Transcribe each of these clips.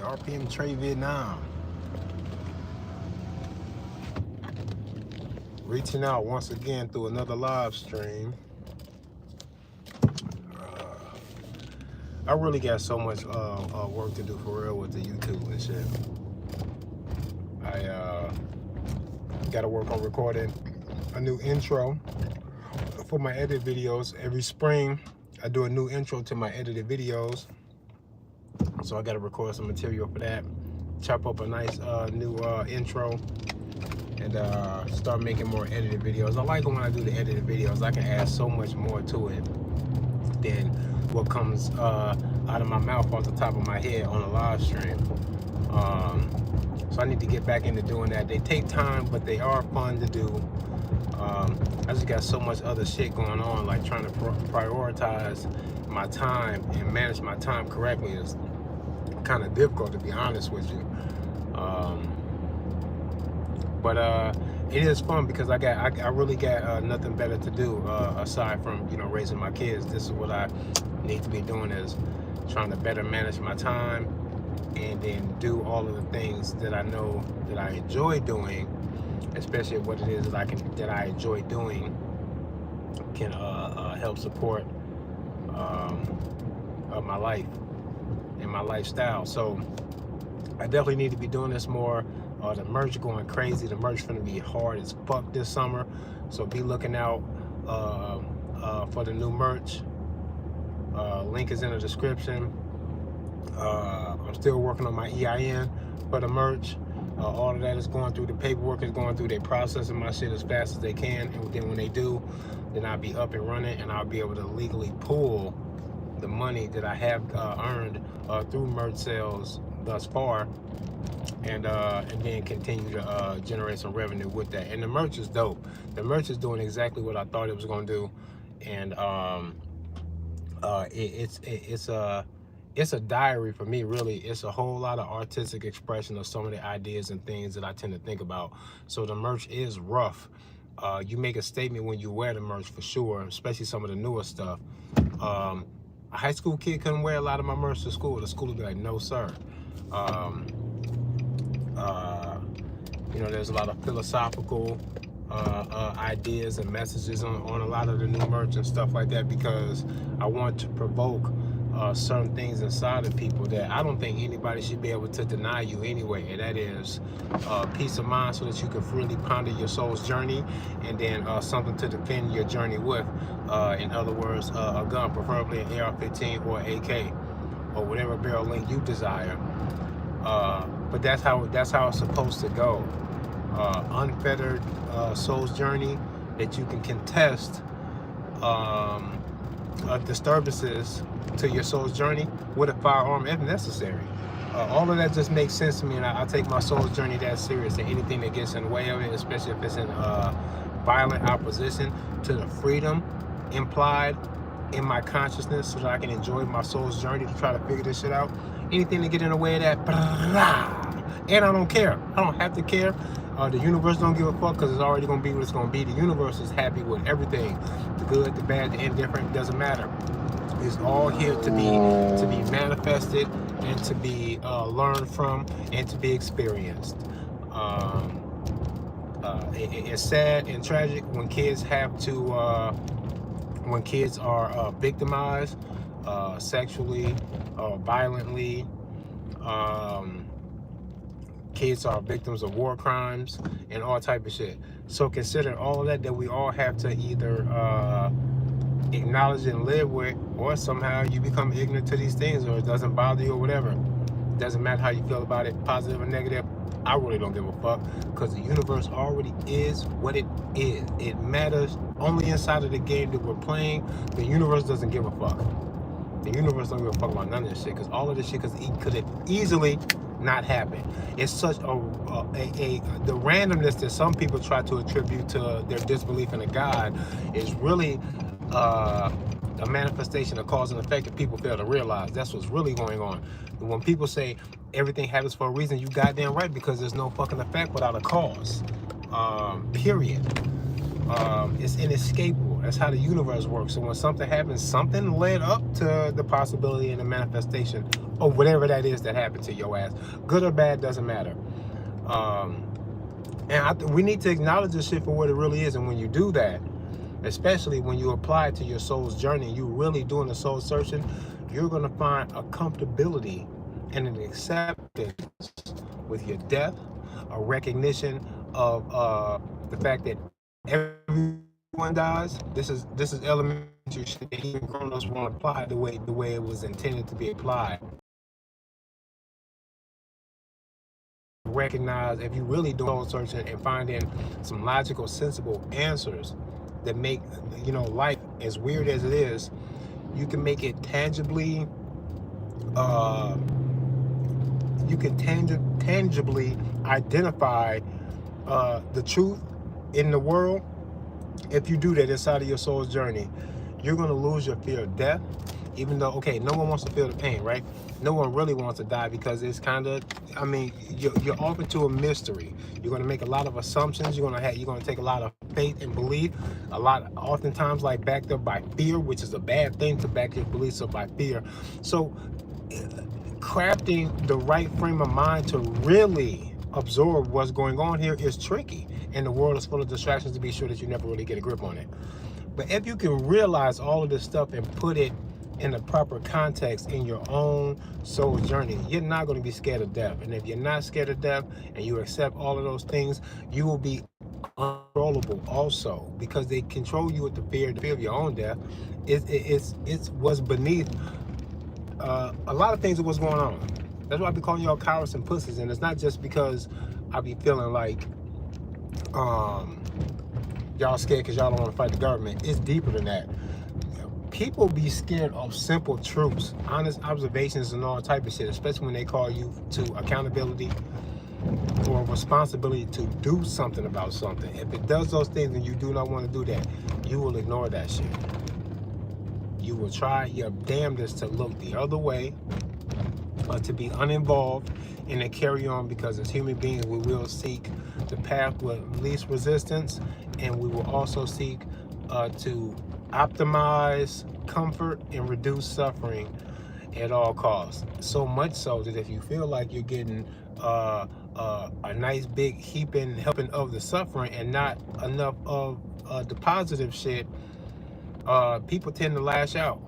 RPM Trade Vietnam. Reaching out once again through another live stream. I really got so much work to do for real with the YouTube and shit. I got to work on recording a new intro for my edit videos. Every spring, I do a new intro to my edited videos. So I got to record some material for that. Chop up a nice new intro and start making more edited videos. I like it when I do the edited videos. I can add so much more to it than what comes out of my mouth off the top of my head on a live stream. So I need to get back into doing that. They take time, but they are fun to do. I just got so much other shit going on, like trying to prioritize my time and manage my time correctly is kind of difficult, to be honest with you. But it is fun because I really got nothing better to do aside from, you know, raising my kids. This is what I need to be doing, is trying to better manage my time and then do all of the things that I know that I enjoy doing, especially what it is that I enjoy doing can help support my life and my lifestyle. So I definitely need to be doing this more. The merch going crazy. The merch gonna be hard as fuck this summer, so be looking out for the new merch. Link is in the description. I'm still working on my EIN for the merch. All of that is going through. The paperwork is going through. They're processing my shit as fast as they can, and then when they do, then I'll be up and running, and I'll be able to legally pull the money that I have earned through merch sales thus far, and then continue to generate some revenue with that. And the merch is dope. The merch is doing exactly what I thought it was going to do, and it's a diary for me, really. It's a whole lot of artistic expression of some of the ideas and things that I tend to think about. So the merch is rough. You make a statement when you wear the merch, for sure, especially some of the newer stuff. A high school kid couldn't wear a lot of my merch to school. The school would be like, no, sir. You know, there's a lot of philosophical ideas and messages on a lot of the new merch and stuff like that, because I want to provoke certain things inside of people that I don't think anybody should be able to deny you anyway, and that is peace of mind, so that you can freely ponder your soul's journey, and then something to defend your journey with. In other words, a gun, preferably an AR-15 or AK or whatever barrel length you desire. But that's how it's supposed to go. Unfettered soul's journey that you can contest disturbances to your soul's journey with a firearm if necessary. All of that just makes sense to me, and I take my soul's journey that serious. And anything that gets in the way of it, especially if it's in violent opposition to the freedom implied in my consciousness, so that I can enjoy my soul's journey to try to figure this shit out. Anything to get in the way of that, and I don't care. I don't have to care. The universe don't give a fuck, because it's already gonna be what it's gonna be. The universe is happy with everything, the good, the bad, the indifferent. Doesn't matter. It's all here to be manifested and to be learned from and to be experienced. It's sad and tragic when kids have to when kids are victimized sexually or violently. Kids are victims of war crimes and all type of shit. So consider all of that we all have to either acknowledge and live with, or somehow you become ignorant to these things, or it doesn't bother you or whatever. It doesn't matter how you feel about it, positive or negative. I really don't give a fuck, because the universe already is what it is. It matters only inside of the game that we're playing. The universe doesn't give a fuck. The universe don't give a fuck about none of this shit, because all of this shit could have easily not happen. It's such the randomness that some people try to attribute to their disbelief in a God is really a manifestation of cause and effect that people fail to realize. That's what's really going on. When people say everything happens for a reason, you goddamn right, because there's no fucking effect without a cause. Period. It's inescapable. That's how the universe works. So when something happens, something led up to the possibility and the manifestation of whatever that is that happened to your ass. Good or bad, doesn't matter. Um, and we need to acknowledge this shit for what it really is. And when you do that, especially when you apply it to your soul's journey, you really doing the soul searching, you're going to find a comfortability and an acceptance with your death, a recognition of the fact that everyone dies. This is elementary shit that even grown-ups won't apply the way it was intended to be applied. Recognize if you really do soul searching and finding some logical, sensible answers that make life, as weird as it is, you can make it tangibly. You can tangibly identify the truth in the world. If you do that inside of your soul's journey, you're going to lose your fear of death. Even though, okay, no one wants to feel the pain, right? No one really wants to die because it's kind of, you're off into a mystery. You're going to make a lot of assumptions. You're going to take a lot of faith and belief. Oftentimes, like backed up by fear, which is a bad thing to back your beliefs up by fear. So, crafting the right frame of mind to really absorb what's going on here is tricky. And the world is full of distractions to be sure that you never really get a grip on it. But if you can realize all of this stuff and put it in the proper context in your own soul journey, you're not going to be scared of death. And if you're not scared of death and you accept all of those things, you will be uncontrollable also, because they control you with the fear of your own death. It's what's beneath a lot of things of what's going on. That's why I be calling y'all cowards and pussies. And it's not just because I be feeling like y'all scared because y'all don't want to fight the government. It's deeper than that. People be scared of simple truths, honest observations, and all type of shit, especially when they call you to accountability or responsibility to do something about something. If it does those things and you do not want to do that, you will ignore that shit. You will try your damnedest to look the other way, to be uninvolved, and to carry on, because as human beings, we will seek the path with least resistance, and we will also seek to optimize comfort and reduce suffering at all costs. So much so that if you feel like you're getting a nice big helping of the suffering and not enough of the positive shit, people tend to lash out.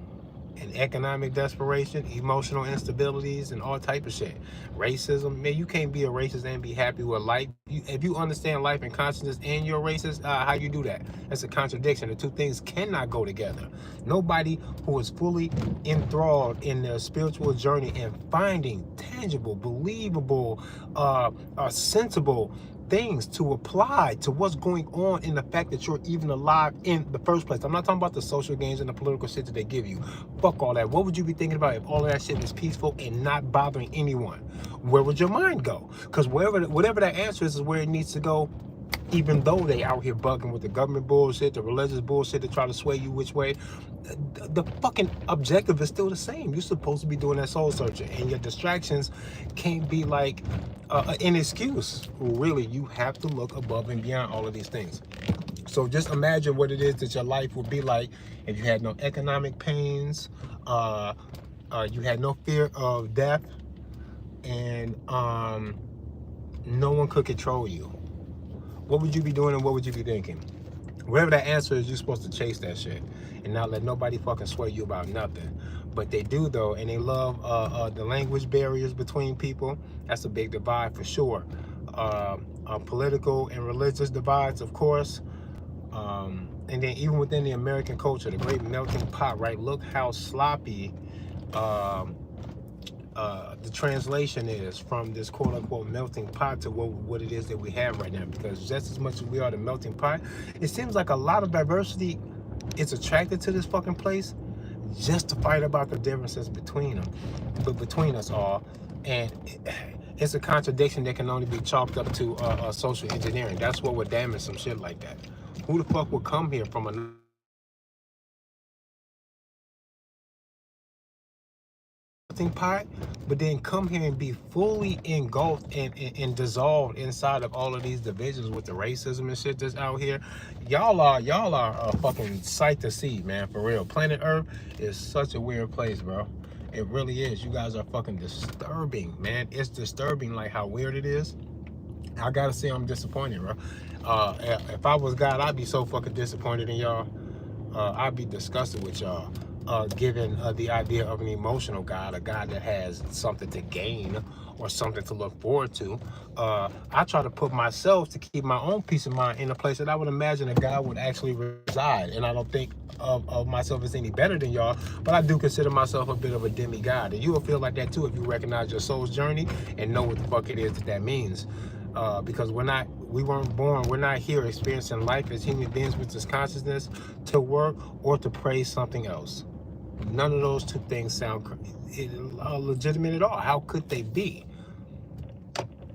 And economic desperation, emotional instabilities, and all type of shit. Racism, man, you can't be a racist and be happy with life. If you understand life and consciousness and you're racist, how you do that? That's a contradiction. The two things cannot go together. Nobody who is fully enthralled in their spiritual journey and finding tangible, believable, sensible things to apply to what's going on in the fact that you're even alive in the first place. I'm not talking about the social gains and the political shit that they give you. Fuck all that. What would you be thinking about if all of that shit was peaceful and not bothering anyone? Where would your mind go? Because whatever that answer is where it needs to go, even though they out here bugging with the government bullshit, the religious bullshit to try to sway you which way. The fucking objective is still the same. You're supposed to be doing that soul searching, and your distractions can't be like an excuse. Really, you have to look above and beyond all of these things. So just imagine what it is that your life would be like if you had no economic pains, you had no fear of death, and no one could control you. What would you be doing and what would you be thinking? Whatever that answer is, you're supposed to chase that shit and not let nobody fucking sway you about nothing. But they do, though, and they love the language barriers between people. That's a big divide for sure. Political and religious divides, of course. And then even within the American culture, the great melting pot, right? Look how sloppy the translation is from this quote-unquote melting pot to what it is that we have right now. Because just as much as we are the melting pot, it seems like a lot of diversity is attracted to this fucking place just to fight about the differences between them, but between us all. And it's a contradiction that can only be chalked up to social engineering. That's what would damage some shit like that. Who the fuck would come here from a pot, but then come here and be fully engulfed and dissolved inside of all of these divisions with the racism and shit that's out here. Y'all are a fucking sight to see, man, for real. Planet Earth is such a weird place, bro. It really is. You guys are fucking disturbing, man. It's disturbing, like how weird it is. I gotta say, I'm disappointed, bro. If I was God, I'd be so fucking disappointed in y'all. I'd be disgusted with y'all. Given the idea of an emotional God, a God that has something to gain or something to look forward to. I try to put myself to keep my own peace of mind in a place that I would imagine a God would actually reside. And I don't think of myself as any better than y'all, but I do consider myself a bit of a demigod. And you will feel like that too if you recognize your soul's journey and know what the fuck it is that means. Because we weren't born, we're not here experiencing life as human beings with this consciousness to work or to praise something else. None of those two things sound legitimate at all. How could they be?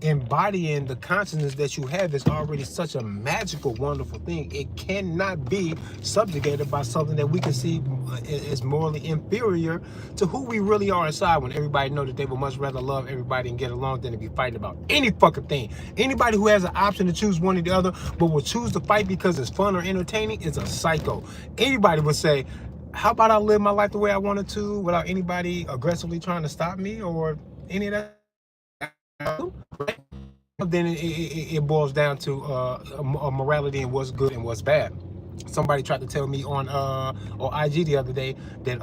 Embodying the consciousness that you have is already such a magical, wonderful thing. It cannot be subjugated by something that we can see is morally inferior to who we really are inside, when everybody know that they would much rather love everybody and get along than to be fighting about any fucking thing. Anybody who has an option to choose one or the other but will choose to fight because it's fun or entertaining is a psycho. Anybody would say, how about I live my life the way I wanted to without anybody aggressively trying to stop me or any of that? Then it boils down to a morality and what's good and what's bad. Somebody tried to tell me on IG the other day that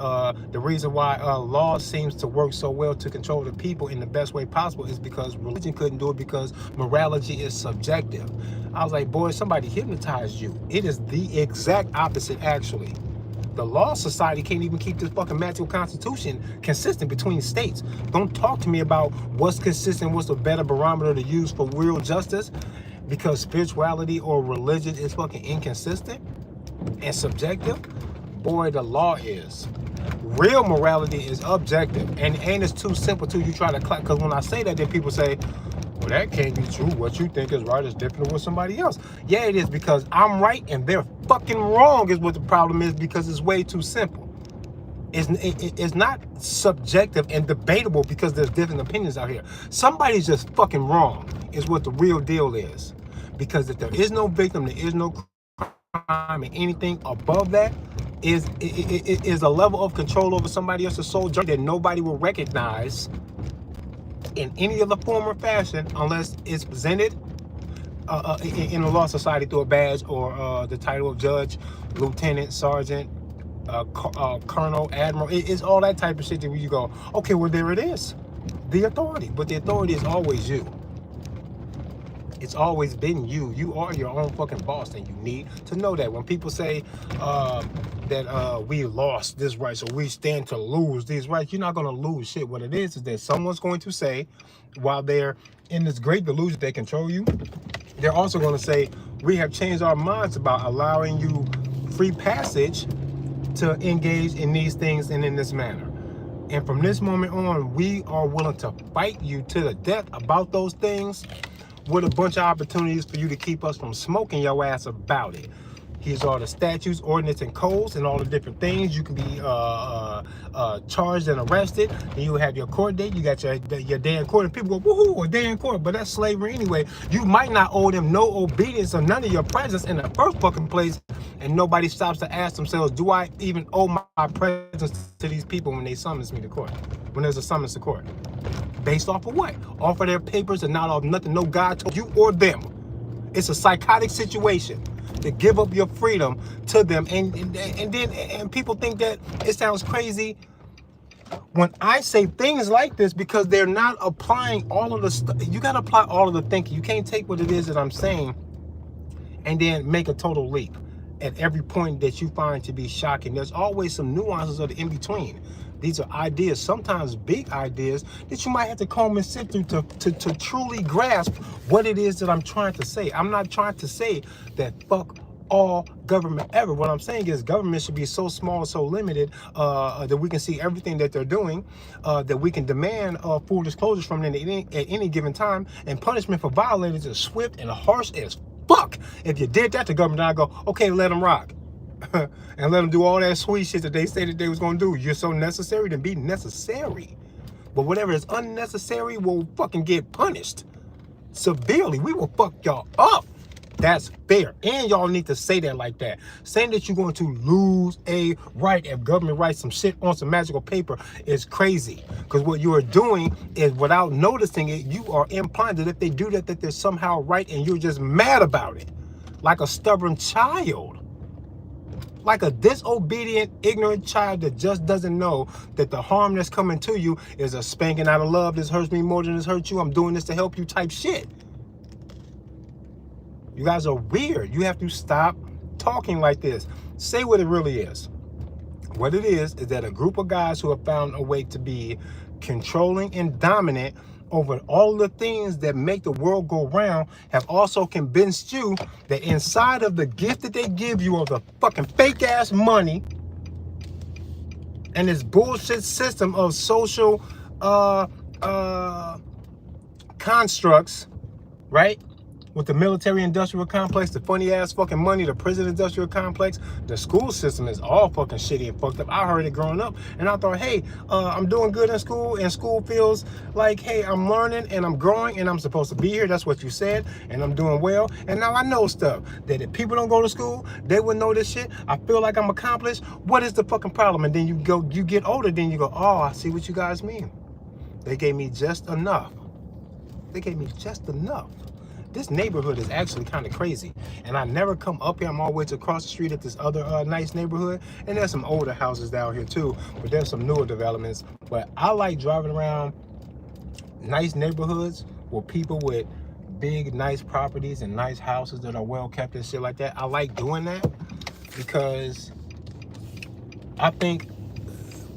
the reason why law seems to work so well to control the people in the best way possible is because religion couldn't do it, because morality is subjective. I was like, boy, somebody hypnotized you. It is the exact opposite, actually. The law society can't even keep this fucking magical constitution consistent between states. Don't talk to me about what's consistent, what's a better barometer to use for real justice, because spirituality or religion is fucking inconsistent and subjective. Boy, the law is. Real morality is objective, and it's too simple to you try to clap. Because when I say that, then people say, well, that can't be true. What you think is right is different than what somebody else. Yeah, it is, because I'm right and they're fucking wrong is what the problem is, because it's way too simple. It's not subjective and debatable because there's different opinions out here. Somebody's just fucking wrong is what the real deal is. Because if there is no victim, there is no crime, and anything above that is a level of control over somebody else's soul journey that nobody will recognize in any other form or fashion unless it's presented in a law society through a badge or the title of judge, lieutenant, sergeant, colonel, admiral. It's all that type of shit that where you go, okay, well, there it is. The authority. But the authority is always you. It's always been you. You are your own fucking boss, and you need to know that. When people say that we lost this right, so we stand to lose these rights, you're not going to lose shit. What it is that someone's going to say, while they're in this great delusion they control you, they're also going to say, we have changed our minds about allowing you free passage to engage in these things and in this manner. And from this moment on, we are willing to fight you to the death about those things, with a bunch of opportunities for you to keep us from smoking your ass about it. Here's all the statutes, ordinance, and codes, and all the different things. You can be charged and arrested. And you have your court date. You got your day in court, and people go, woohoo, a day in court. But that's slavery anyway. You might not owe them no obedience or none of your presence in the first fucking place, and nobody stops to ask themselves, do I even owe my presence to these people when they summons me to court? When there's a summons to court. Based off of what? Off of their papers and not off nothing no God told you or them. It's a psychotic situation to give up your freedom to them. And people think that it sounds crazy when I say things like this, because they're not applying all of the stuff. You got to apply all of the thinking. You can't take what it is that I'm saying and then make a total leap at every point that you find to be shocking. There's always some nuances of the in-between. These are ideas, sometimes big ideas, that you might have to comb and sit through to truly grasp what it is that I'm trying to say. I'm not trying to say that fuck all government ever. What I'm saying is government should be so small, so limited, that we can see everything that they're doing, that we can demand full disclosures from them at any given time, and punishment for violators is swift and harsh as fuck. If you did that to government, I'd go, okay, let them rock. And let them do all that sweet shit that they said that they was going to do. You're so necessary, to be necessary. But whatever is unnecessary will fucking get punished severely. We will fuck y'all up. That's fair. And y'all need to say that like that. Saying that you're going to lose a right if government writes some shit on some magical paper is crazy. Because what you are doing is, without noticing it, you are implying that if they do that, that they're somehow right, and you're just mad about it. Like a stubborn child. Like a disobedient, ignorant child that just doesn't know that the harm that's coming to you is a spanking out of love. This hurts me more than this hurts you. I'm doing this to help you type shit. You guys are weird. You have to stop talking like this. Say what it really is. What it is that a group of guys who have found a way to be controlling and dominant over all the things that make the world go round have also convinced you that inside of the gift that they give you of the fucking fake ass money and this bullshit system of social constructs, right? With the military industrial complex, the funny ass fucking money, the prison industrial complex, the school system is all fucking shitty and fucked up. I heard it growing up and I thought, hey, I'm doing good in school, and school feels like, hey, I'm learning and I'm growing and I'm supposed to be here. That's what you said, and I'm doing well. And now I know stuff that if people don't go to school, they wouldn't know this shit. I feel like I'm accomplished. What is the fucking problem? And then you get older, then you go, oh, I see what you guys mean. They gave me just enough. They gave me just enough. This neighborhood is actually kind of crazy, and I never come up here. I'm always across the street at this other nice neighborhood, and there's some older houses down here too, but there's some newer developments. But I like driving around nice neighborhoods with people with big nice properties and nice houses that are well kept and shit like that. I like doing that because I think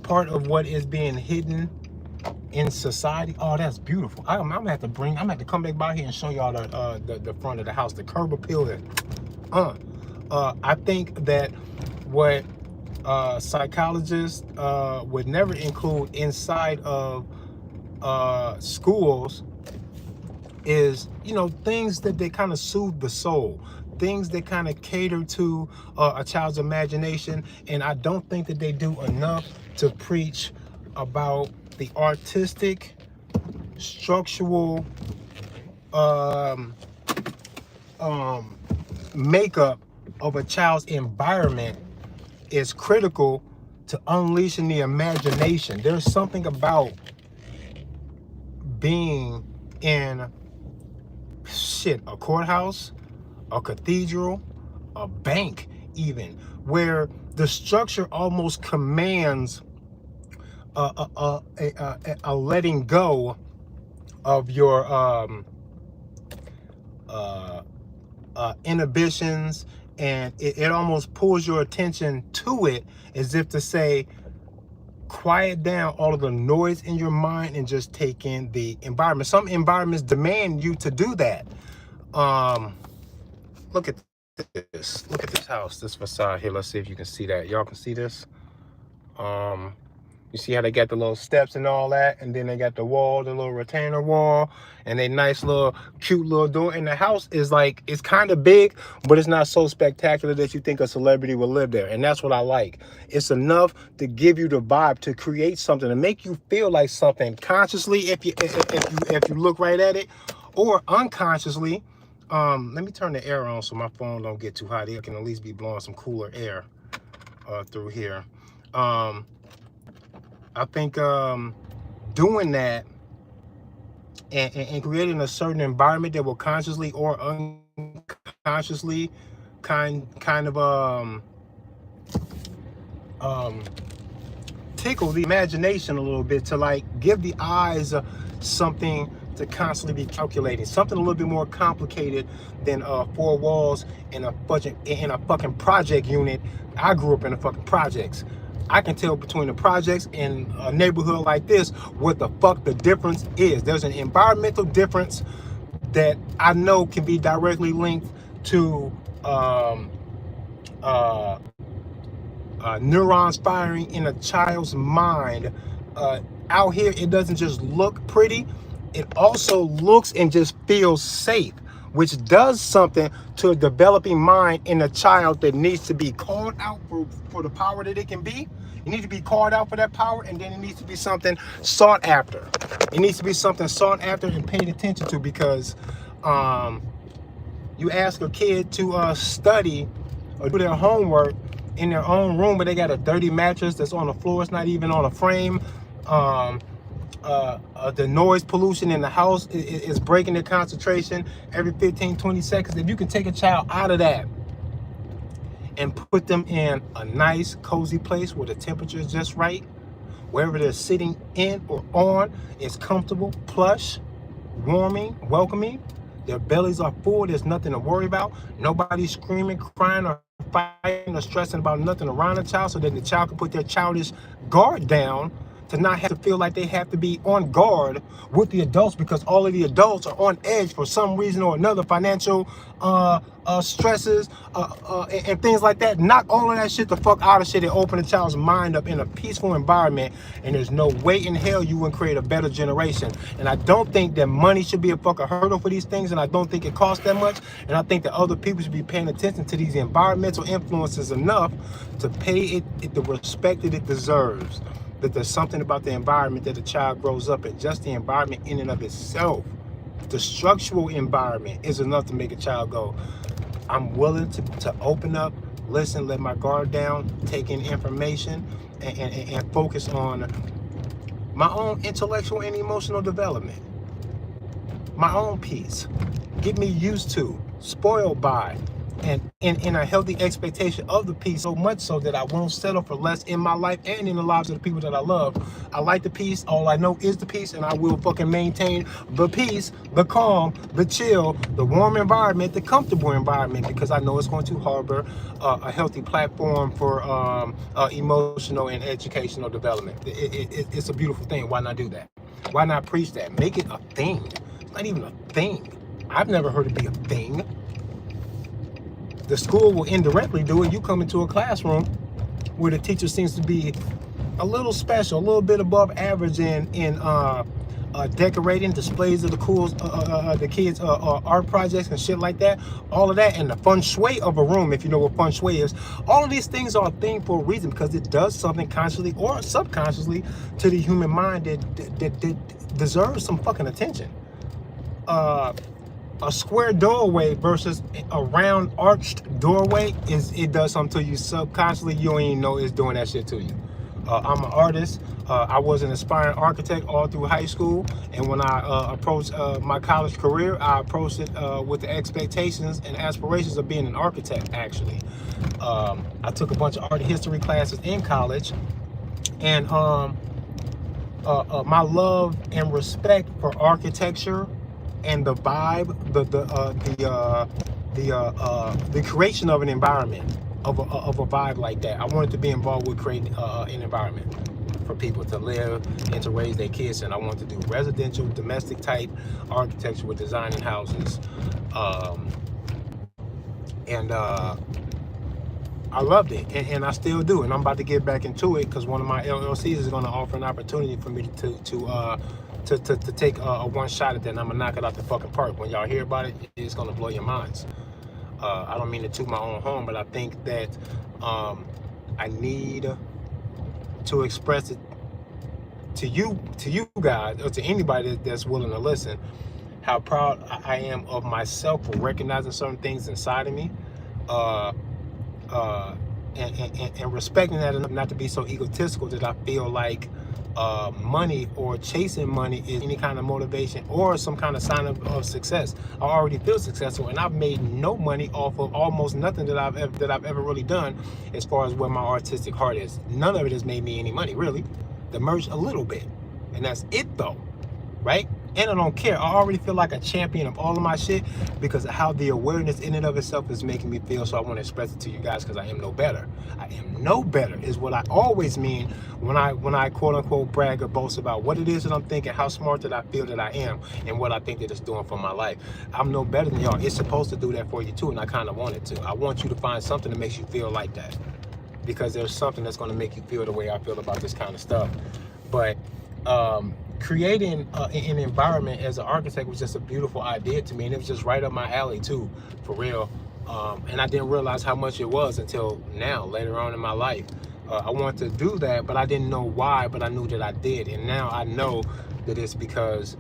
part of what is being hidden in society. Oh, that's beautiful. I'm gonna have to come back by here and show y'all the front of the house, the curb appeal there. I think that what psychologists would never include inside of schools is, you know, things that they kind of soothe the soul, things that kind of cater to a child's imagination. And I don't think that they do enough to preach about the artistic, structural makeup of a child's environment is critical to unleashing the imagination. There's something about being in a courthouse, a cathedral, a bank even, where the structure almost commands a letting go of your inhibitions, and it almost pulls your attention to it, as if to say, quiet down all of the noise in your mind and just take in the environment. Some environments demand you to do that. Look at this. Look at this house, this facade here. Let's see if you can see that. Y'all can see this. You see how they got the little steps and all that, and then they got the wall, the little retainer wall, and they nice little cute little door. And the house is like, it's kind of big, but it's not so spectacular that you think a celebrity will live there. And that's what I like. It's enough to give you the vibe, to create something, to make you feel like something consciously if you look right at it, or unconsciously. Let me turn the air on so my phone don't get too hot. It can at least be blowing some cooler air through here. I think doing that and creating a certain environment that will consciously or unconsciously kind of tickle the imagination a little bit, to like give the eyes something to constantly be calculating, something a little bit more complicated than four walls in a fucking project unit. I grew up in the fucking projects. I can tell between the projects and a neighborhood like this what the fuck the difference is. There's an environmental difference that I know can be directly linked to neurons firing in a child's mind. Out here, it doesn't just look pretty, it also looks and just feels safe. which does something to a developing mind in a child that needs to be called out for the power that it can be. You need to be called out for that power, and then it needs to be something sought after. It needs to be something sought after and paid attention to, because you ask a kid to study or do their homework in their own room, but they got a dirty mattress that's on the floor. It's not even on a frame. The noise pollution in the house is breaking their concentration every 15, 20 seconds. If you can take a child out of that and put them in a nice, cozy place where the temperature is just right, wherever they're sitting in or on is comfortable, plush, warming, welcoming, their bellies are full, there's nothing to worry about, nobody's screaming, crying, or fighting or stressing about nothing around the child, so that the child can put their childish guard down, to not have to feel like they have to be on guard with the adults, because all of the adults are on edge for some reason or another, financial stresses and things like that. Knock all of that shit the fuck out of shit and open the child's mind up in a peaceful environment, and there's no way in hell you would create a better generation. And I don't think that money should be a fucking hurdle for these things, and I don't think it costs that much, and I think that other people should be paying attention to these environmental influences enough to pay it the respect that it deserves. That there's something about the environment that a child grows up in, just the environment in and of itself. The structural environment is enough to make a child go, I'm willing to open up, listen, let my guard down, take in information, and focus on my own intellectual and emotional development, my own peace, get me used to, spoiled by, and in a healthy expectation of the peace, so much so that I won't settle for less in my life and in the lives of the people that I love. I like the peace. All I know is the peace, and I will fucking maintain the peace, the calm, the chill, the warm environment, the comfortable environment, because I know it's going to harbor a healthy platform for emotional and educational development. It's a beautiful thing. Why not do that? Why not preach that? Make it a thing. It's not even a thing. I've never heard it be a thing. The school will indirectly do it. You come into a classroom where the teacher seems to be a little special, a little bit above average in decorating displays of the kids' art projects and shit like that. All of that, and the feng shui of a room, if you know what feng shui is. All of these things are a thing for a reason, because it does something consciously or subconsciously to the human mind that deserves some fucking attention. A square doorway versus a round arched doorway, it does something to you subconsciously. You don't even know it's doing that shit to you. I'm an artist. I was an aspiring architect all through high school, and when I approached my college career, I approached it with the expectations and aspirations of being an architect, actually. I took a bunch of art history classes in college, and my love and respect for architecture and the vibe, the creation of an environment, of a vibe like that. I wanted to be involved with creating an environment for people to live and to raise their kids, and I wanted to do residential, domestic type architecture with designing houses, and I loved it, and I still do, and I'm about to get back into it, because one of my LLCs is going to offer an opportunity for me to take a one shot at that, and I'm gonna knock it out the fucking park. When y'all hear about it, it's gonna blow your minds. I don't mean to toot my own horn, but I think that I need to express it to you guys, or to anybody that's willing to listen, how proud I am of myself for recognizing certain things inside of me, and respecting that enough not to be so egotistical that I feel like money or chasing money is any kind of motivation or some kind of sign of success. I already feel successful, and I've made no money off of almost nothing that I've ever really done, as far as where my artistic heart is. None of it has made me any money, really. The merch a little bit, and that's it though, right? And I don't care. I already feel like a champion of all of my shit, because of how the awareness in and of itself is making me feel. So I want to express it to you guys, because I am no better. I am no better is what I always mean when I quote unquote brag or boast about what it is that I'm thinking, how smart that I feel that I am, and what I think that it's doing for my life. I'm no better than y'all. It's supposed to do that for you too, and I kind of want it to. I want you to find something that makes you feel like that, because there's something that's going to make you feel the way I feel about this kind of stuff. But creating an environment as an architect was just a beautiful idea to me, and it was just right up my alley too, for real. And I didn't realize how much it was until now, later on in my life. I wanted to do that, but I didn't know why, but I knew that I did. And now I know that it's because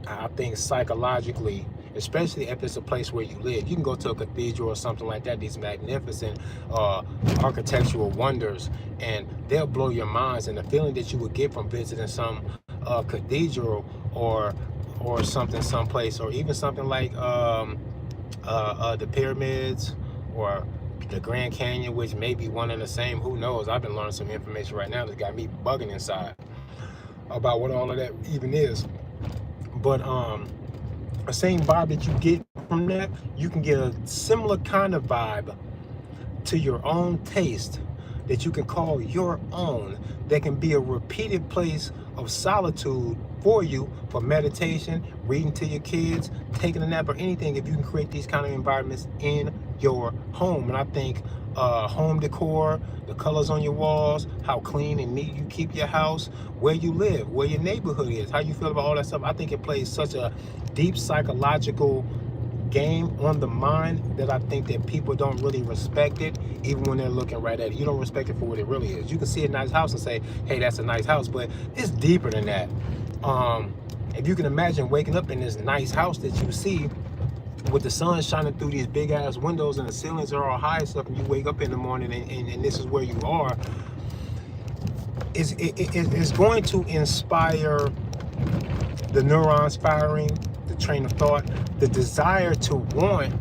I think psychologically, especially if it's a place where you live, you can go to a cathedral or something like that, these magnificent architectural wonders, and they'll blow your minds. And the feeling that you would get from visiting some cathedral or something someplace, or even something like the pyramids or the Grand Canyon, which may be one and the same, who knows. I've been learning some information right now that got me bugging inside about what all of that even is. But the same vibe that you get from that, you can get a similar kind of vibe to your own taste that you can call your own, that can be a repeated place of solitude for you, for meditation, reading to your kids, taking a nap, or anything. If you can create these kind of environments in your home. And I think home decor, the colors on your walls, how clean and neat you keep your house, where you live, where your neighborhood is, how you feel about all that stuff, I think it plays such a deep psychological game on the mind that I think that people don't really respect it, even when they're looking right at it. You don't respect it for what it really is. You can see a nice house and say, hey, that's a nice house, but it's deeper than that. If you can imagine waking up in this nice house that you see with the sun shining through these big ass windows and the ceilings are all high and stuff, and you wake up in the morning and this is where you are, it's going to inspire the neurons firing, the train of thought, the desire to want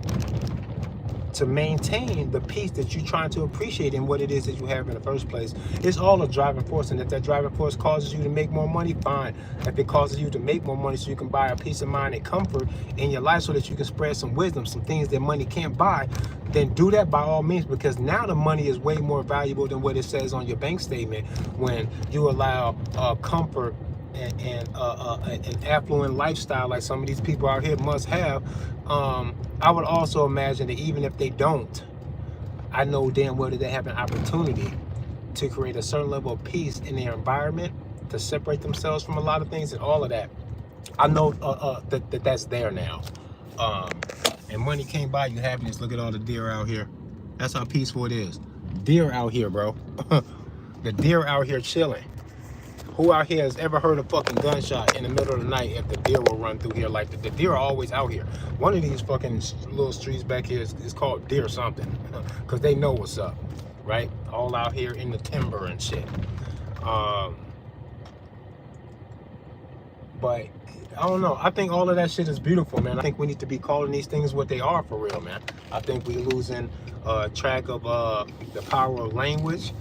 to maintain the peace that you're trying to appreciate in what it is that you have in the first place. It's all a driving force, and if that driving force causes you to make more money, fine. If it causes you to make more money so you can buy a peace of mind and comfort in your life so that you can spread some wisdom, some things that money can't buy, then do that by all means, because now the money is way more valuable than what it says on your bank statement when you allow comfort and an affluent lifestyle like some of these people out here must have. I would also imagine that even if they don't, I know damn well that they have an opportunity to create a certain level of peace in their environment, to separate themselves from a lot of things and all of that. I know that's there now. And money can't buy you happiness. Look at all the deer out here. That's how peaceful it is. Deer out here, bro. The deer out here chilling. Who out here has ever heard a fucking gunshot in the middle of the night if the deer will run through here? Like, the deer are always out here. One of these fucking little streets back here is called Deer something, because they know what's up, right? All out here in the timber and shit. But I don't know. I think all of that shit is beautiful, man. I think we need to be calling these things what they are for real, man. I think we losing track of the power of language.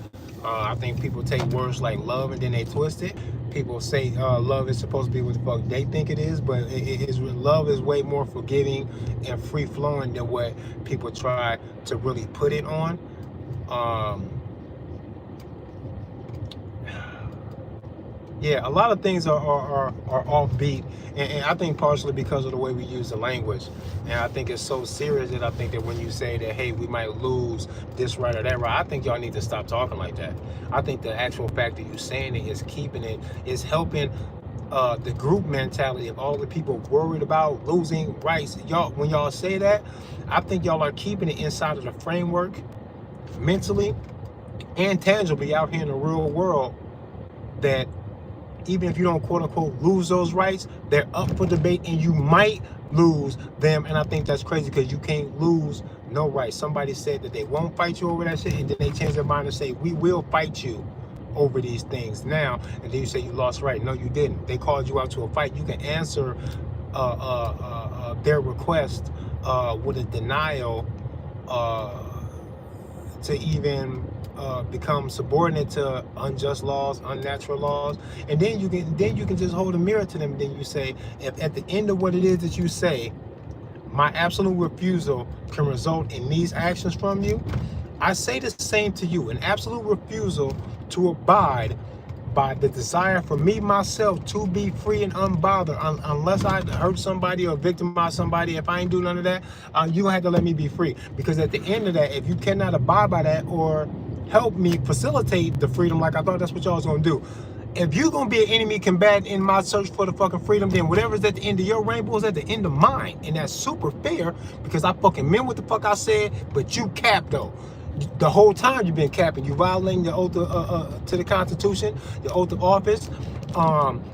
I think people take words like love and then they twist it. People say love is supposed to be what the fuck they think it is, but love is way more forgiving and free flowing than what people try to really put it on. Yeah, a lot of things are offbeat, and I think partially because of the way we use the language. And I think it's so serious that I think that when you say that, hey, we might lose this right or that right, I think y'all need to stop talking like that. I think the actual fact that you're saying it is keeping it, is helping the group mentality of all the people worried about losing rights. Y'all, when y'all say that, I think y'all are keeping it inside of the framework mentally and tangibly out here in the real world, that even if you don't quote unquote lose those rights, they're up for debate and you might lose them. And I think that's crazy, because you can't lose no rights. Somebody said that they won't fight you over that shit, and then they change their mind and say, we will fight you over these things now. And then you say you lost right. No, you didn't. They called you out to a fight. You can answer their request with a denial to even become subordinate to unjust laws, unnatural laws, and then you can just hold a mirror to them. And then you say, if at the end of what it is that you say, my absolute refusal can result in these actions from you, I say the same to you. An absolute refusal to abide by the desire for me, myself, to be free and unbothered, unless I hurt somebody or victimize somebody. If I ain't do none of that, you gonna have to let me be free. Because at the end of that, if you cannot abide by that or help me facilitate the freedom, like I thought that's what y'all was gonna do, If you're gonna be an enemy combatant in my search for the fucking freedom, then whatever's at the end of your rainbow is at the end of mine. And that's super fair because I fucking meant what the fuck I said, but you capped though. The whole time you've been capping. You violating your oath to the Constitution, your oath of office.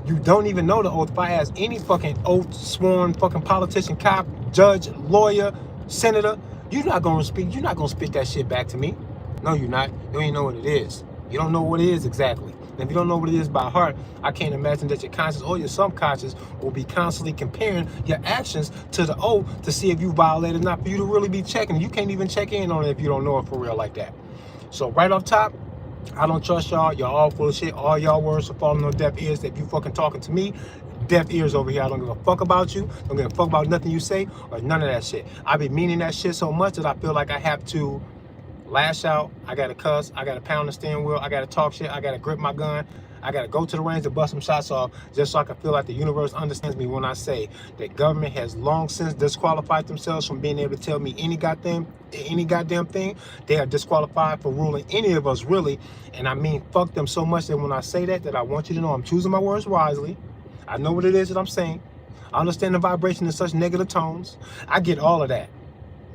You don't even know the oath. If I ask any fucking oath sworn fucking politician, cop, judge, lawyer, senator, you're not gonna speak. You're not gonna spit that shit back to me. No, you're not. You don't even know what it is. You don't know what it is exactly. And if you don't know what it is by heart, I can't imagine that your conscious or your subconscious will be constantly comparing your actions to the oath to see if you violated or not, for you to really be checking. You can't even check in on it if you don't know it for real like that. So right off top, I don't trust y'all. Y'all all full of shit. All y'all words are falling on deaf ears. If you fucking talking to me, deaf ears over here. I don't give a fuck about you. Don't give a fuck about nothing you say or none of that shit. I be meaning that shit so much that I feel like I have to lash out, I gotta cuss, I gotta pound the steering wheel, I gotta talk shit, I gotta grip my gun, I gotta go to the range to bust some shots off just so I can feel like the universe understands me when I say that government has long since disqualified themselves from being able to tell me any goddamn thing. They are disqualified for ruling any of us really, and I mean fuck them so much that when I say that I want you to know I'm choosing my words wisely. I know what it is that I'm saying. I understand the vibration in such negative tones. I get all of that.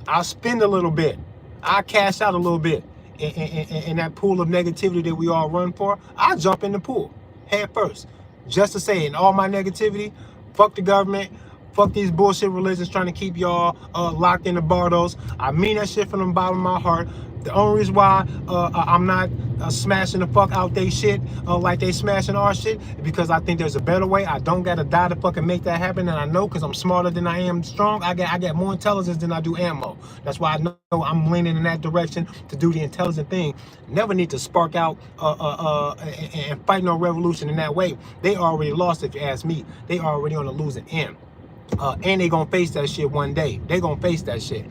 I'll spend a little bit. I cash out a little bit in that pool of negativity that we all run for. I jump in the pool head first, just to say in all my negativity, fuck the government, fuck these bullshit religions trying to keep y'all locked in the bardos. I mean that shit from the bottom of my heart. The only reason why I'm not smashing the fuck out they shit like they smashing our shit is because I think there's a better way. I don't gotta die to fucking make that happen, and I know because I'm smarter than I am strong. I get more intelligence than I do ammo. That's why I know I'm leaning in that direction to do the intelligent thing. Never need to spark out and fight no revolution in that way. They already lost, if you ask me. They already on the losing end. And they gonna face that shit one day. They gonna face that shit.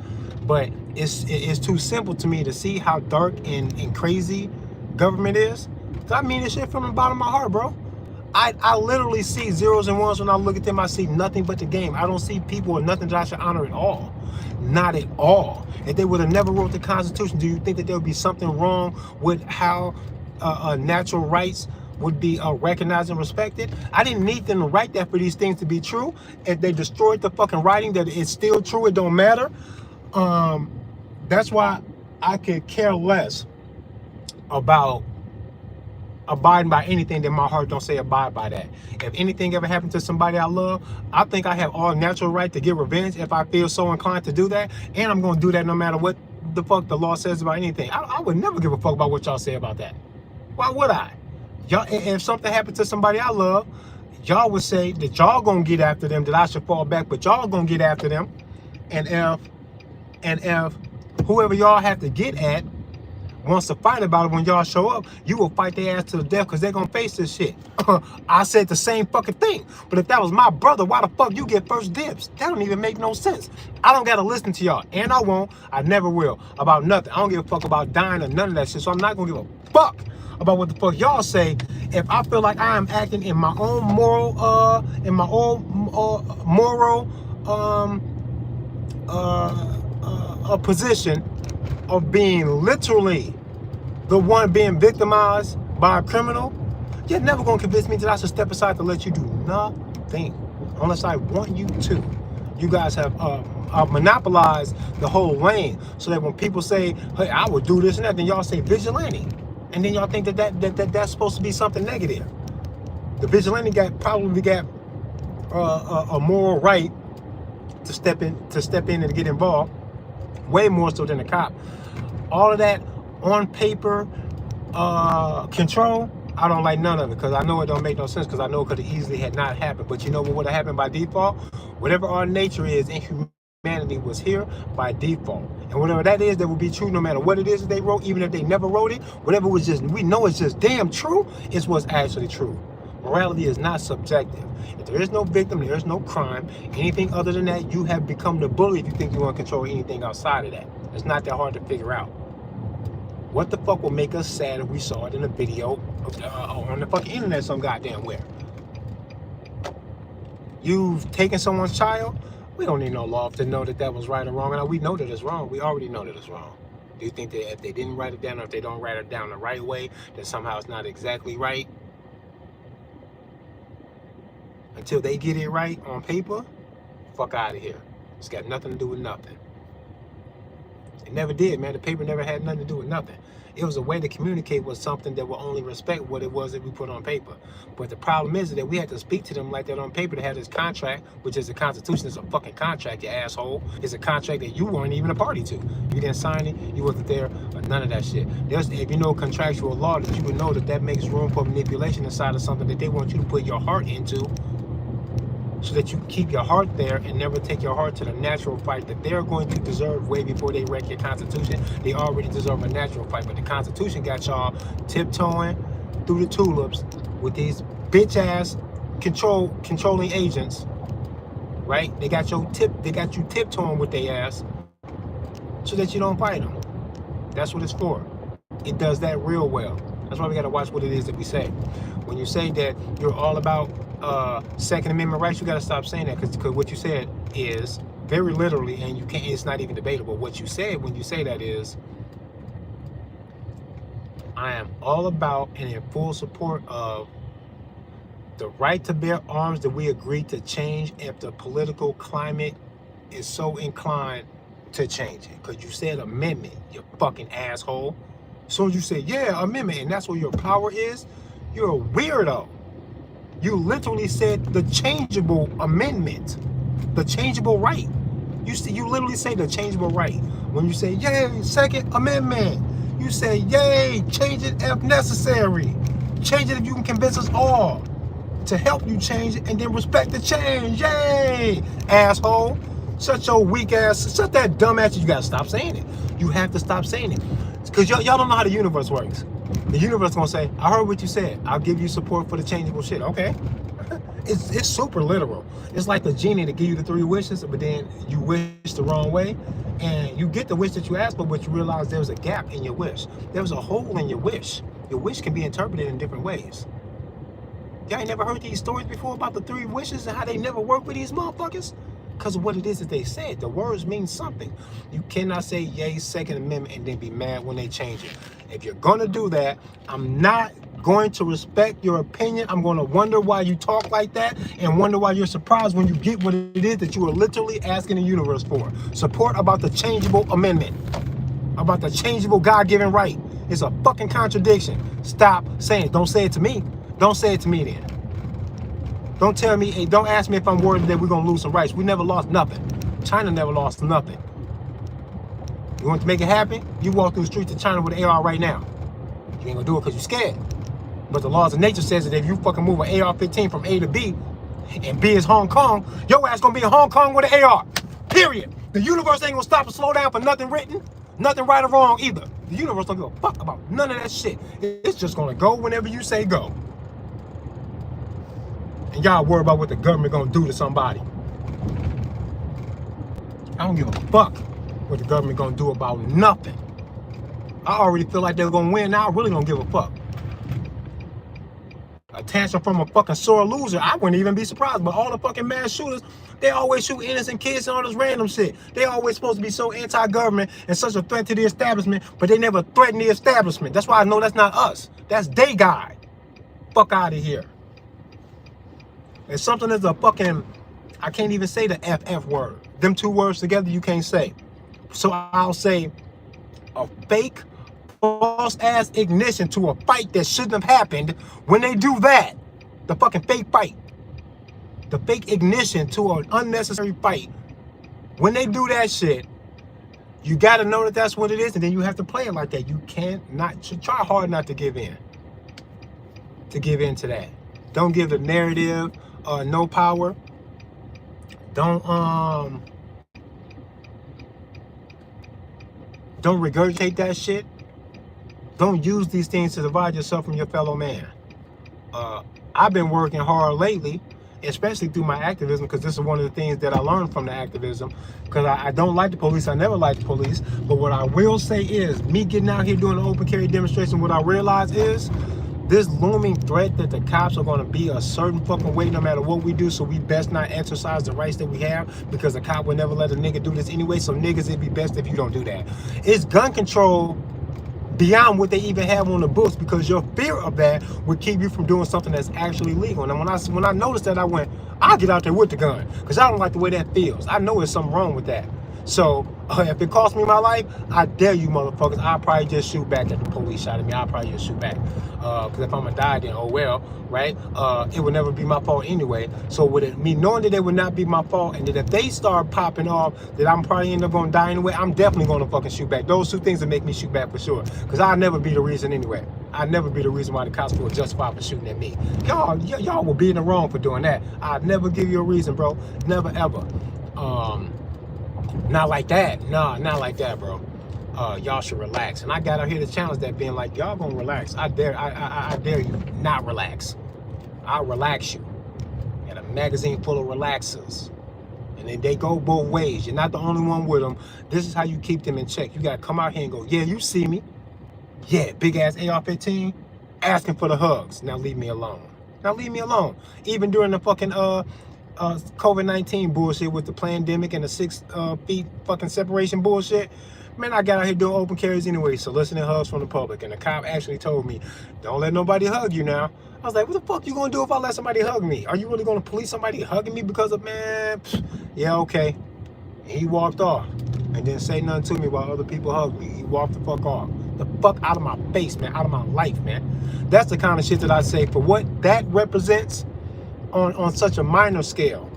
But it's too simple to me to see how dark and crazy government is. I mean this shit from the bottom of my heart, bro. I literally see zeros and ones when I look at them. I see nothing but the game. I don't see people or nothing that I should honor at all. Not at all. If they would have never wrote the Constitution, do you think that there would be something wrong with how natural rights would be recognized and respected? I didn't need them to write that for these things to be true. If they destroyed the fucking writing, that it's still true, it don't matter. That's why I could care less about abiding by anything that my heart don't say abide by that. If anything ever happened to somebody I love, I think I have all natural right to get revenge if I feel so inclined to do that, and I'm gonna do that no matter what the fuck the law says about anything. I would never give a fuck about what y'all say about that. Why would I? Y'all, if something happened to somebody I love, y'all would say that y'all gonna get after them, that I should fall back, but y'all gonna get after them. And if whoever y'all have to get at wants to fight about it when y'all show up, you will fight their ass to the death because they're gonna face this shit. I said the same fucking thing. But if that was my brother, why the fuck you get first dibs? That don't even make no sense. I don't gotta listen to y'all, and I won't. I never will about nothing. I don't give a fuck about dying or none of that shit. So I'm not gonna give a fuck about what the fuck y'all say. If I feel like I am acting in my own moral, a position of being literally the one being victimized by a criminal, you're never gonna convince me that I should step aside to let you do nothing unless I want you to. You guys have monopolized the whole lane so that when people say, hey, I would do this and that, then y'all say vigilante. And then y'all think that's supposed to be something negative. The vigilante probably got a moral right to step in and get involved, way more so than a cop. All of that on paper control, I don't like none of it because I know it don't make no sense, because I know it could have easily had not happened. But you know what would have happened by default? Whatever our nature is in humanity was here by default. And whatever that is, that will be true no matter what it is that they wrote, even if they never wrote it. Whatever was just, we know it's just damn true, it's what's actually true. Morality is not subjective. If there is no victim, there is no crime. Anything other than that, you have become the bully if you think you want to control anything outside of that. It's not that hard to figure out. What the fuck will make us sad if we saw it in a video on the fucking internet some goddamn where? You've taken someone's child? We don't need no law to know that that was right or wrong. And we know that it's wrong. We already know that it's wrong. Do you think that if they didn't write it down, or if they don't write it down the right way, that somehow it's not exactly right? Until they get it right on paper, fuck out of here. It's got nothing to do with nothing. It never did, man. The paper never had nothing to do with nothing. It was a way to communicate with something that will only respect what it was that we put on paper. But the problem is that we had to speak to them like that on paper to have this contract, which is the Constitution. It's a fucking contract, you asshole. It's a contract that you weren't even a party to. You didn't sign it. You wasn't there. None of that shit. If you know contractual law, that you would know that makes room for manipulation inside of something that they want you to put your heart into, so that you keep your heart there and never take your heart to the natural fight that they're going to deserve way before they wreck your Constitution. They already deserve a natural fight, but the Constitution got y'all tiptoeing through the tulips with these bitch-ass controlling agents, right? They got you tiptoeing with their ass so that you don't fight them. That's what it's for. It does that real well. That's why we got to watch what it is that we say. When you say that you're all about Second Amendment rights, you got to stop saying that, because what you said is very literally, and you can't. It's not even debatable. What you said when you say that is, I am all about and in full support of the right to bear arms that we agreed to change if the political climate is so inclined to change it. Because you said amendment, you fucking asshole. As soon as you say, yeah, amendment, and that's where your power is, you're a weirdo. You literally said the changeable amendment, the changeable right. You literally say the changeable right. When you say, yay, Second Amendment, you say, yay, change it if necessary. Change it if you can convince us all to help you change it, and then respect the change. Yay, asshole. Shut your weak ass, shut that dumb ass. You gotta stop saying it. You have to stop saying it. Because y'all don't know how the universe works. The universe gonna say, I heard what you said. I'll give you support for the changeable shit. Okay. It's super literal. It's like the genie to give you the 3 wishes, but then you wish the wrong way. And you get the wish that you asked for, but you realize there was a gap in your wish. There was a hole in your wish. Your wish can be interpreted in different ways. Y'all ain't never heard these stories before about the 3 wishes and how they never work with these motherfuckers? Because of what it is that they said. The words mean something. You cannot say, yay, Second Amendment, and then be mad when they change it. If you're going to do that, I'm not going to respect your opinion. I'm going to wonder why you talk like that and wonder why you're surprised when you get what it is that you are literally asking the universe for. Support about the changeable amendment, about the changeable God-given right. It's a fucking contradiction. Stop saying it. Don't say it to me. Don't say it to me then. Don't tell me, hey, don't ask me if I'm worried that we're going to lose some rights. We never lost nothing. China never lost nothing. You want to make it happen? You walk through the streets of China with an AR right now. You ain't going to do it because you're scared. But the laws of nature says that if you fucking move an AR-15 from A to B, and B is Hong Kong, your ass going to be in Hong Kong with an AR. Period. The universe ain't going to stop or slow down for nothing written, nothing right or wrong either. The universe don't give a fuck about none of that shit. It's just going to go whenever you say go. And y'all worry about what the government gonna do to somebody. I don't give a fuck what the government gonna do about nothing. I already feel like they're gonna win. Now I really don't give a fuck. A tantrum from a fucking sore loser, I wouldn't even be surprised. But all the fucking mass shooters, they always shoot innocent kids and all this random shit. They always supposed to be so anti-government and such a threat to the establishment, but they never threaten the establishment. That's why I know that's not us. That's they guy. Fuck out of here. And something is a fucking, I can't even say the FF word. Them 2 words together you can't say. So I'll say a fake, false-ass ignition to a fight that shouldn't have happened. When they do that, the fucking fake fight, the fake ignition to an unnecessary fight, when they do that shit, you got to know that that's what it is, and then you have to play it like that. You can't not, try hard not to give in. To give in to that. Don't give the narrative no power. Don't regurgitate that shit. Don't use these things to divide yourself from your fellow man. I've been working hard lately, especially through my activism, because this is one of the things that I learned from the activism. Because I don't like the police. I never liked the police. But what I will say is, me getting out here doing an open carry demonstration, what I realize is, this looming threat that the cops are going to be a certain fucking way no matter what we do, so we best not exercise the rights that we have, because a cop will never let a nigga do this anyway, so niggas, it'd be best if you don't do that. It's gun control beyond what they even have on the books, because your fear of that would keep you from doing something that's actually legal. And when I noticed that, I went, I'll get out there with the gun, because I don't like the way that feels. I know there's something wrong with that. So if it costs me my life, I dare you motherfuckers, I'll probably just shoot back at the police shot at me. I'll probably just shoot back. Because if I'm gonna die, then oh well, right? It would never be my fault anyway. So with it, me knowing that it would not be my fault, and that if they start popping off, that I'm probably end up gonna die anyway, I'm definitely gonna fucking shoot back. Those two things that make me shoot back for sure. Because I'll never be the reason anyway. I'll never be the reason why the cops feel justified for shooting at me. Y'all will be in the wrong for doing that. I'd never give you a reason, bro. Never ever. Not like that. Nah, not like that, bro. Y'all should relax. And I got out here to challenge that, being like, y'all gonna relax. I dare you not relax. I'll relax you. Got a magazine full of relaxers. And then they go both ways. You're not the only one with them. This is how you keep them in check. You gotta come out here and go, yeah, you see me. Yeah, big ass AR-15, asking for the hugs. Now leave me alone. Now leave me alone. Even during the fucking COVID-19 bullshit with the pandemic and the 6 feet fucking separation bullshit, man, I got out here doing open carries anyway, soliciting hugs from the public. And the cop actually told me, don't let nobody hug you now. I was like, what the fuck you gonna do if I let somebody hug me? Are you really gonna police somebody hugging me because of, man? Yeah, okay. And he walked off and didn't say nothing to me while other people hugged me. He walked the fuck off. The fuck out of my face, man. Out of my life, man. That's the kind of shit that I say for what that represents on such a minor scale,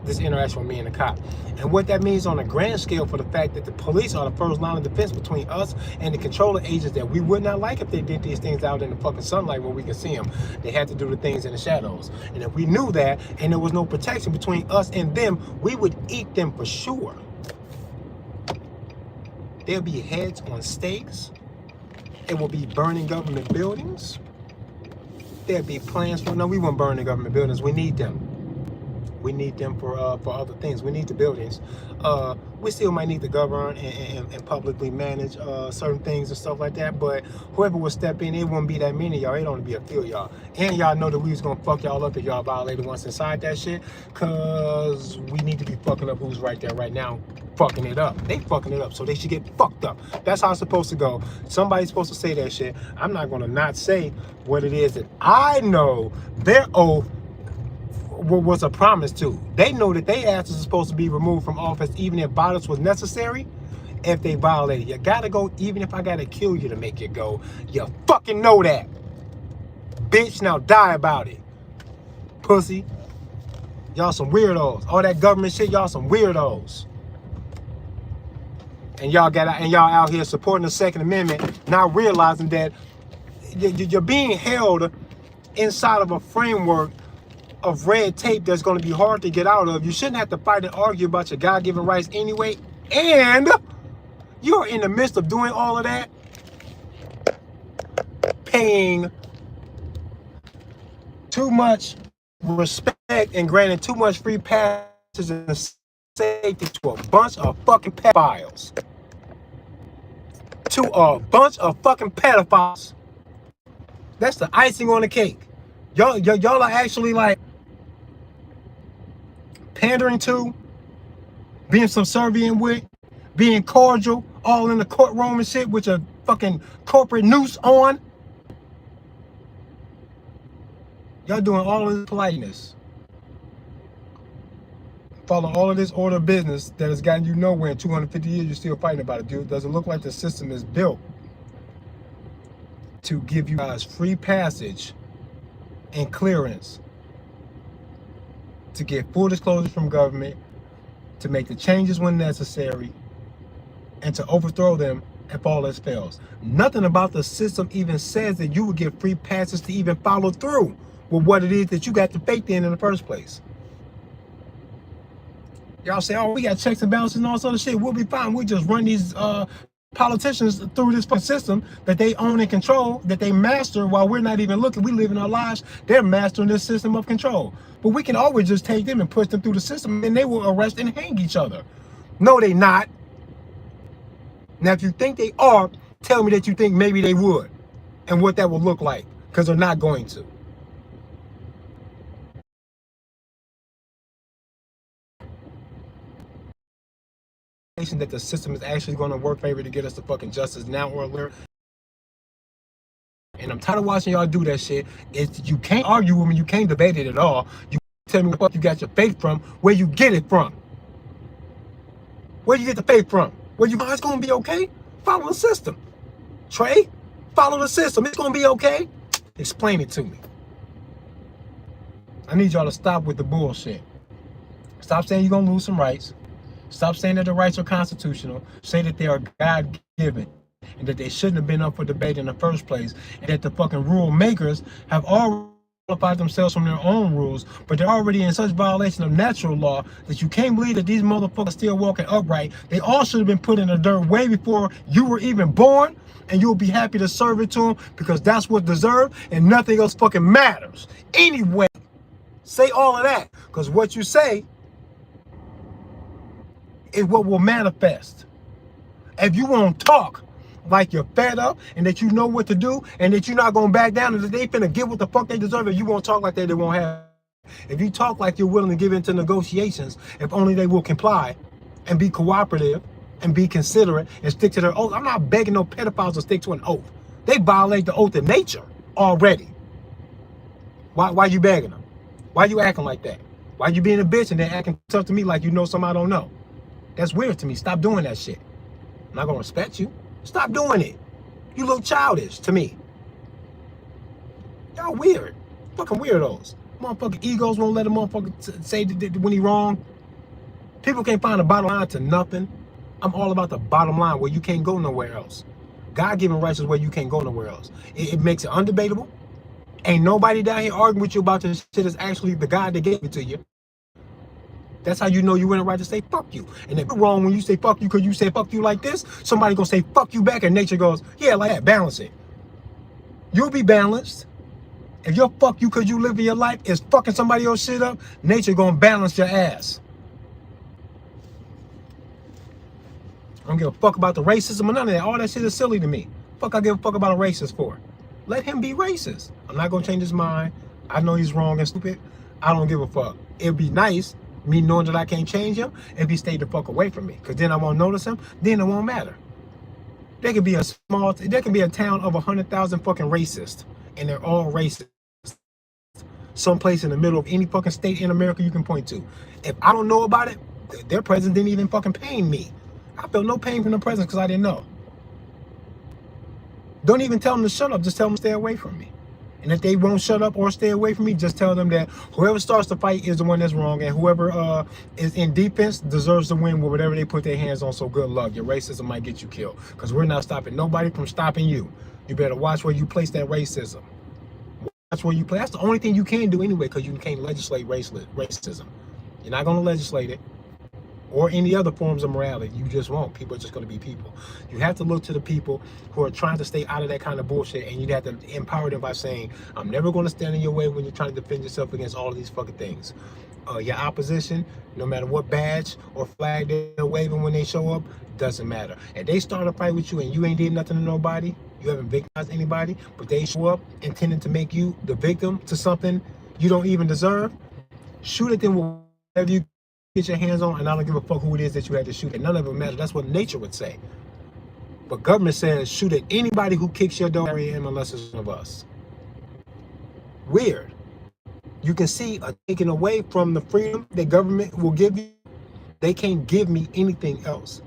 this interaction with me and the cop. And what that means on a grand scale for the fact that the police are the first line of defense between us and the controlling agents that we would not like if they did these things out in the fucking sunlight where we can see them. They had to do the things in the shadows. And if we knew that and there was no protection between us and them, we would eat them for sure. There'll be heads on stakes. It will be burning government buildings. There'll be plans for, no, we won't burn the government buildings. We need them. We need them for other things. We need the buildings. We still might need to govern and publicly manage certain things and stuff like that. But whoever will step in, it won't be that many y'all. It only be a few y'all. And y'all know that we was gonna fuck y'all up if y'all violated once inside that shit. Cause we need to be fucking up who's right there right now, fucking it up. They fucking it up, so they should get fucked up. That's how it's supposed to go. Somebody's supposed to say that shit. I'm not gonna not say what it is that I know their oath was a promise to. They know that they asses are supposed to be removed from office even if violence was necessary. If they violated, you gotta go, even if I gotta kill you to make it go. You fucking know that. Bitch, now die about it. Pussy. Y'all some weirdos. All that government shit, y'all some weirdos. And y'all out here supporting the Second Amendment, not realizing that you're being held inside of a framework of red tape that's going to be hard to get out of. You shouldn't have to fight and argue about your God-given rights anyway. And you're in the midst of doing all of that, paying too much respect and granting too much free passes and safety to a bunch of fucking pedophiles. To a bunch of fucking pedophiles. That's the icing on the cake. Y'all are actually like pandering to, being subservient with, being cordial, all in the courtroom and shit with your fucking corporate noose on. Y'all doing all of this politeness. Following all of this order of business that has gotten you nowhere in 250 years, you're still fighting about it, dude. Does it look like the system is built to give you guys free passage and clearance to get full disclosure from government, to make the changes when necessary, and to overthrow them if all else fails? Nothing about the system even says that you would get free passes to even follow through with what it is that you got the faith in the first place. Y'all say, oh, we got checks and balances and all sort of shit. We'll be fine. We'll just run these politicians through this system that they own and control, that they master while we're not even looking. We live in our lives. They're mastering this system of control. But we can always just take them and push them through the system, and they will arrest and hang each other. No, they not. Now, if you think they are, tell me that you think maybe they would and what that would look like, because they're not going to. That the system is actually going to work favor to get us to fucking justice now or later. And I'm tired of watching y'all do that shit. You can't argue with me. You can't debate it at all. You tell me what the fuck you got your faith from. Where you get it from? Where you get the faith from? Where you, it's gonna be okay? Follow the system. Trey, follow the system. It's gonna be okay? Explain it to me. I need y'all to stop with the bullshit. Stop saying you're gonna lose some rights. Stop saying that the rights are constitutional. Say that they are God-given and that they shouldn't have been up for debate in the first place, and that the fucking rule makers have already qualified themselves from their own rules, but they're already in such violation of natural law that you can't believe that these motherfuckers still walking upright. They all should have been put in the dirt way before you were even born, and you'll be happy to serve it to them because that's what's deserved and nothing else fucking matters. Anyway, say all of that, because what you say is what will manifest. If you won't talk like you're fed up and that you know what to do and that you're not gonna back down and that they finna get what the fuck they deserve, if you won't talk like that, they won't have. If you talk like you're willing to give into negotiations, if only they will comply and be cooperative and be considerate and stick to their oath. I'm not begging no pedophiles to stick to an oath. They violate the oath of nature already. Why you begging them? Why you acting like that? Why you being a bitch and then acting tough to me like you know something I don't know? That's weird to me. Stop doing that shit. I'm not gonna respect you. Stop doing it. You look childish to me. Y'all weird. Fucking weirdos. Motherfucking egos won't let a motherfucker say that when he wrong. People can't find a bottom line to nothing. I'm all about the bottom line where you can't go nowhere else. God-given rights is where you can't go nowhere else. It makes it undebatable. Ain't nobody down here arguing with you about this shit. Is actually the God that gave it to you. That's how you know you're in the right to say fuck you. And if you're wrong when you say fuck you because you say fuck you like this, somebody gonna say fuck you back and nature goes, yeah, like that, balance it. You'll be balanced. If your fuck you because you living your life is fucking somebody else shit up, nature gonna balance your ass. I don't give a fuck about the racism or none of that. All that shit is silly to me. Fuck I give a fuck about a racist for? Let him be racist. I'm not gonna change his mind. I know he's wrong and stupid. I don't give a fuck. It'd be nice me knowing that I can't change him if he stayed the fuck away from me, because then I won't notice him, then it won't matter. There could be a town of 100,000 fucking racists, and they're all racist. Someplace in the middle of any fucking state in America you can point to. If I don't know about it, their president didn't even fucking pain me. I felt no pain from the president because I didn't know. Don't even tell them to shut up, just tell them to stay away from me. And if they won't shut up or stay away from me, just tell them that whoever starts the fight is the one that's wrong, and whoever is in defense deserves to win with whatever they put their hands on. So good luck. Your racism might get you killed, because we're not stopping nobody from stopping you. You better watch where you place that racism. Watch where you place. That's the only thing you can do anyway, because you can't legislate racism. You're not going to legislate it or any other forms of morality. You just won't. People are just going to be people. You have to look to the people who are trying to stay out of that kind of bullshit, and you have to empower them by saying, I'm never going to stand in your way when you're trying to defend yourself against all of these fucking things. Your opposition, no matter what badge or flag they're waving when they show up, doesn't matter. If they start a fight with you and you ain't did nothing to nobody, you haven't victimized anybody, but they show up intending to make you the victim to something you don't even deserve, shoot at them with whatever you get your hands on, and I don't give a fuck who it is that you had to shoot at. None of it matters. That's what nature would say. But government says shoot at anybody who kicks your door in unless it's one of us. Weird. You can see a taking away from the freedom that government will give you. They can't give me anything else.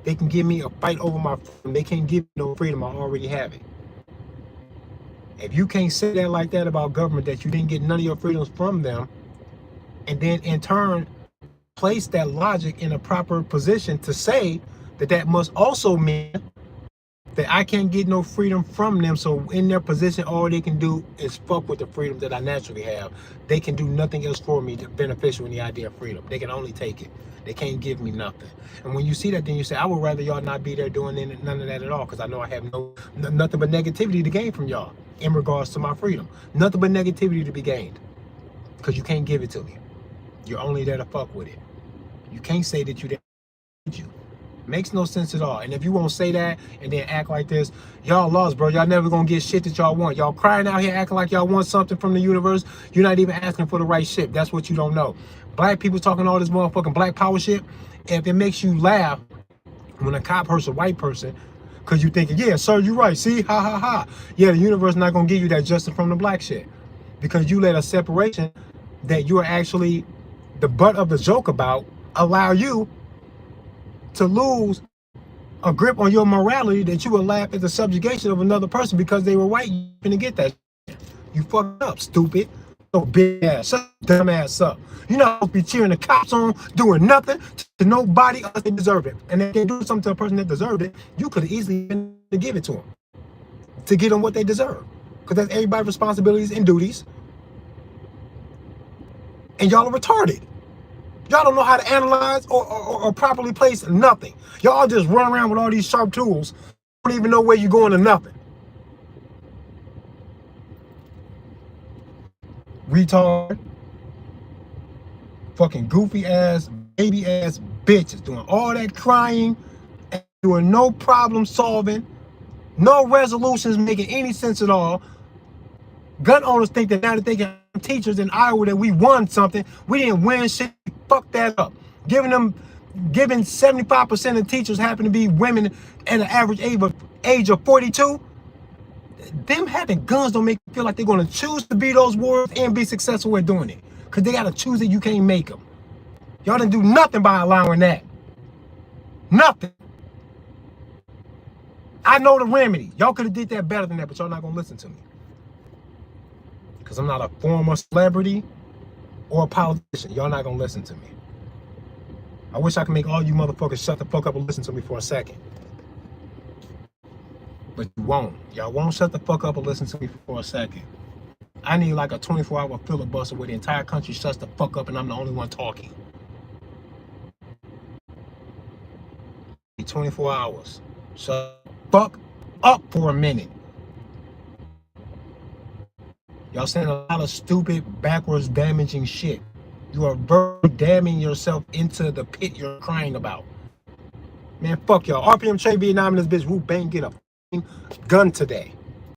They can give me a fight over my freedom. They can't give me no freedom. I already have it. If you can't say that like that about government, that you didn't get none of your freedoms from them, and then in turn place that logic in a proper position to say that that must also mean that I can't get no freedom from them. So in their position, all they can do is fuck with the freedom that I naturally have. They can do nothing else for me to beneficial in the idea of freedom. They can only take it. They can't give me nothing. And when you see that, then you say, I would rather y'all not be there doing none of that at all, because I know I have nothing but negativity to gain from y'all in regards to my freedom. Nothing but negativity to be gained, because you can't give it to me. You're only there to fuck with it. You can't say that you didn't. You makes no sense at all. And if you won't say that and then act like this, y'all lost, bro. Y'all never gonna get shit that y'all want. Y'all crying out here acting like y'all want something from the universe. You're not even asking for the right shit. That's what you don't know. Black people talking all this motherfucking black power shit. If it makes you laugh when a cop hurts a white person, Because you thinking, yeah, sir, you're right. See, ha ha ha. Yeah, the universe not gonna give you that justice from the black shit. Because you let a separation that you are actually the butt of the joke about allow you to lose a grip on your morality that you will laugh at the subjugation of another person because they were white. You gonna get that. You fucked up, stupid. So big ass up, dumb ass up. You're not supposed to be cheering the cops on, doing nothing to nobody unless they deserve it. And if they do something to a person that deserved it, you could have easily been to give it to them to get them what they deserve. Because that's everybody's responsibilities and duties. And y'all are retarded. Y'all don't know how to analyze or properly place nothing. Y'all just run around with all these sharp tools. Don't even know where you're going to nothing. Retard. Fucking goofy ass, baby ass bitches doing all that crying and doing no problem solving, no resolutions making any sense at all. Gun owners think that now that they got teachers in Iowa that we won something, we didn't win shit. Fuck that up. Giving 75% of teachers happen to be women at an average age of 42. Them having guns don't make you feel like they're going to choose to be those warriors and be successful at doing it. Because they got to choose it. You can't make them. Y'all didn't do nothing by allowing that. Nothing. I know the remedy. Y'all could have did that better than that, but y'all not going to listen to me. Because I'm not a former celebrity or a politician. Y'all not going to listen to me. I wish I could make all you motherfuckers shut the fuck up and listen to me for a second. But you won't. Y'all won't shut the fuck up and listen to me for a second. I need like a 24-hour filibuster where the entire country shuts the fuck up and I'm the only one talking. 24 hours. Shut the fuck up for a minute. Y'all saying a lot of stupid, backwards, damaging shit. You are very damning yourself into the pit you're crying about. Man, fuck y'all. RPM Trade Vietnam in this bitch. Wu Bang get a gun today.